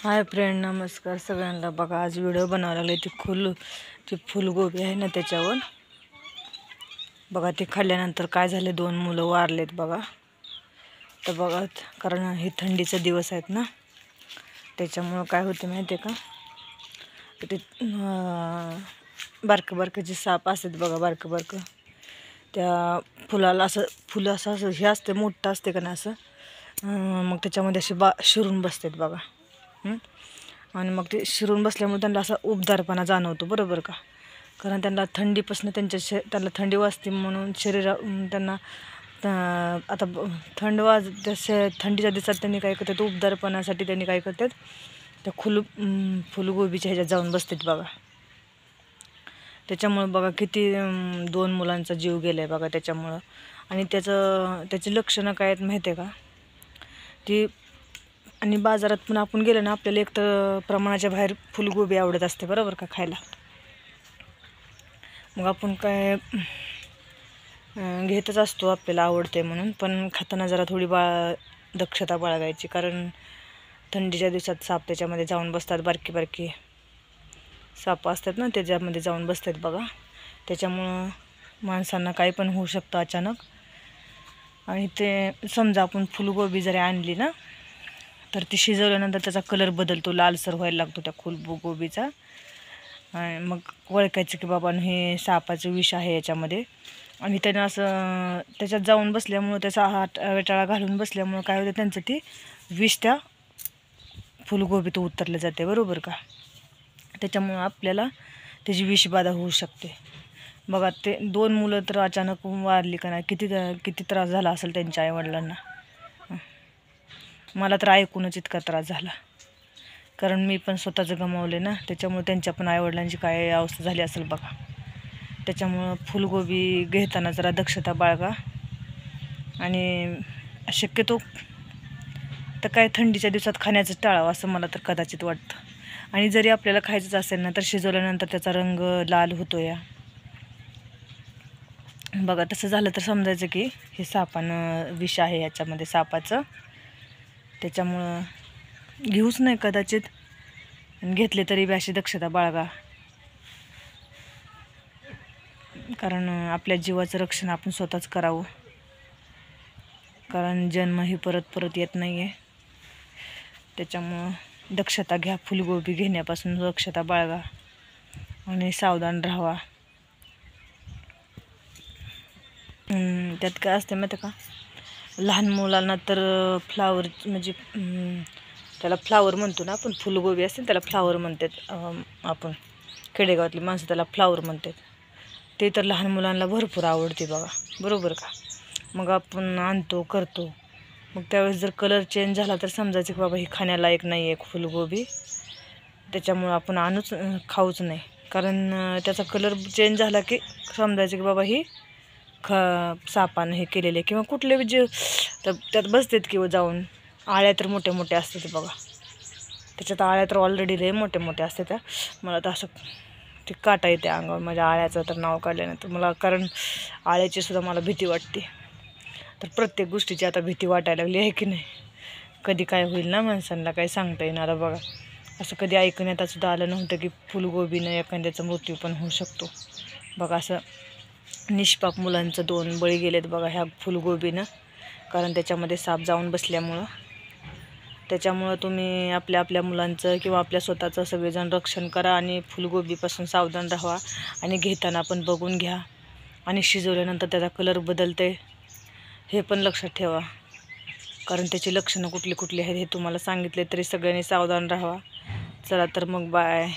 Hi friend, नमस्कार सगळ्यांना। बघा आज व्हिडिओ बनवायला लागले ती फुलगोबी आहे ना त्याच्यावर। बघा ते खाल्ल्यानंतर काय झाले, 2 मुलं वारलेत बघा। तर बघा कारण हे थंडीचे दिवस आहेत ना, त्याच्यामुळे काय होते माहिती आहे का, ते बारके जे साप असतात बघा, बारके त्या फुलाला असं फुलं असं हे असते, मोठं असते का ना असं, मग त्याच्यामध्ये असे शिरून बसतात बघा। आणि मग ते शिरून बसल्यामुळे त्यांना असा उबदारपणा जाणवतो, बरोबर का। कारण त्यांना थंडीपासून त्यांना थंडी वाजते म्हणून त्यांना आता थंडीच्या दिवसात त्यांनी काय करतात, उबदारपणासाठी त्यांनी काय करतात, त्या फुलगोबीच्या ह्याच्यात जाऊन बसतात बघा। त्याच्यामुळे बघा किती 2 मुलांचा जीव गेलाय बघा त्याच्यामुळं। आणि त्याची लक्षणं काय आहेत माहिती आहे का, ती आणि बाजारात पण आपण गेलो ना, आपल्याला एक तर प्रमाणाच्या बाहेर फुलगोबी आवडत असते, बरोबर का, खायला। मग आपण काय घेतच असतो, आपल्याला आवडते म्हणून, पण खाताना जरा थोडी दक्षता बाळगायची। कारण थंडीच्या दिवसात साप त्याच्यामध्ये जाऊन बसतात, बारकी साप असतात ना, त्याच्यामध्ये जाऊन बसतात बघा। त्याच्यामुळं माणसांना काही पण होऊ शकतं अचानक। आणि ते समजा आपण फुलगोबी जरी आणली ना, तर ती शिजवल्यानंतर त्याचा कलर बदलतो, लालसर व्हायला लागतो त्या फुलगोबीचा। आणि मग ओळखायचं की बाबा हे सापाचं विष आहे याच्यामध्ये। आणि त्यानं असं त्याच्यात जाऊन बसल्यामुळं, त्याचा हात वेटाळा घालून बसल्यामुळं काय होतं, त्यांचं ती विष त्या फुलगोबीत उतरलं जाते, बरोबर का। त्याच्यामुळं आपल्याला त्याची विषबाधा होऊ शकते बघा। ते 2 मुलं तर अचानक वारली का नाही, किती त्रास झाला असेल त्यांच्या आईवडिलांना। मला तर ऐकूनच इतका त्रास झाला, कारण मी पण स्वतःच गमावले ना। त्याच्यामुळे त्यांच्या पण आईवडिलांची काय अवस्था झाली असेल बघा। त्याच्यामुळं फुलगोबी घेताना जरा दक्षता बाळगा। आणि शक्यतो तर काय थंडीच्या दिवसात खाण्याचं टाळावं असं मला तर कदाचित वाटतं। आणि जरी आपल्याला खायचंच असेल ना, तर शिजवल्यानंतर त्याचा रंग लाल होतो या बघा। तसं झालं तर समजायचं की हे सापानं विष आहे याच्यामध्ये, सापाचं। त्याच्यामुळं घेऊच नाही कदाचित, घेतले तरी बी अशी दक्षता बाळगा। कारण आपल्या जीवाचं रक्षण आपण स्वतःच करावं, कारण जन्म ही परत येत नाही आहे। त्याच्यामुळं दक्षता घ्या, फुलगोबी घेण्यापासून दक्षता बाळगा आणि सावधान राहावा। त्यात काय असते माहिती का, लहान मुलांना तर फ्लावर म्हणजे त्याला फ्लावर म्हणतो ना आपण, फुलगोबी असते त्याला फ्लावर म्हणतात, आपण खेडेगावातली माणसं त्याला फ्लावर म्हणतात। ते तर लहान मुलांना भरपूर आवडते बघा, बरोबर का। मग आपण आणतो, करतो, मग त्यावेळेस जर कलर चेंज झाला तर समजायचं की बाबा ही खाण्यालायक नाही आहे फुलगोबी। त्याच्यामुळं आपण खाऊच नाही, कारण त्याचा कलर चेंज झाला की समजायचं की बाबा ही सापानं हे केलेले, किंवा कुठले जे त्यात बसतात किंवा जाऊन आळ्या तर मोठ्या असतात बघा। त्याच्यात आळ्या तर ऑलरेडी लय मोठ्या असतात त्या। मला तर असं ते काटा येते अंगावर माझ्या आळ्याचं तर नाव काढल्यानंतर मला, कारण आळ्याची सुद्धा मला भीती वाटते। तर प्रत्येक गोष्टीची आता भीती वाटायला लागली आहे की नाही, कधी काय होईल ना माणसांना काही सांगता येणार बघा। असं कधी ऐकण्यात सुद्धा आलं नव्हतं की फुलगोबीनं एखाद्याचा मृत्यू पण होऊ शकतो बघा। असं निष्पाप मुलांचं 2 बळी गेलेत बघा ह्या फुलगोबीनं, कारण त्याच्यामध्ये साप जाऊन बसल्यामुळं। त्याच्यामुळं तुम्ही आपल्या मुलांचं किंवा आपल्या स्वतःचं सगळेजण रक्षण करा आणि फुलगोबीपासून सावधान राहा। आणि घेताना पण बघून घ्या, आणि शिजवल्यानंतर त्याचा कलर बदलते हे पण लक्षात ठेवा, कारण त्याची लक्षणं कुठली आहेत हे तुम्हाला सांगितले तरी सगळ्यांनी सावधान राहावा। चला तर मग बाय।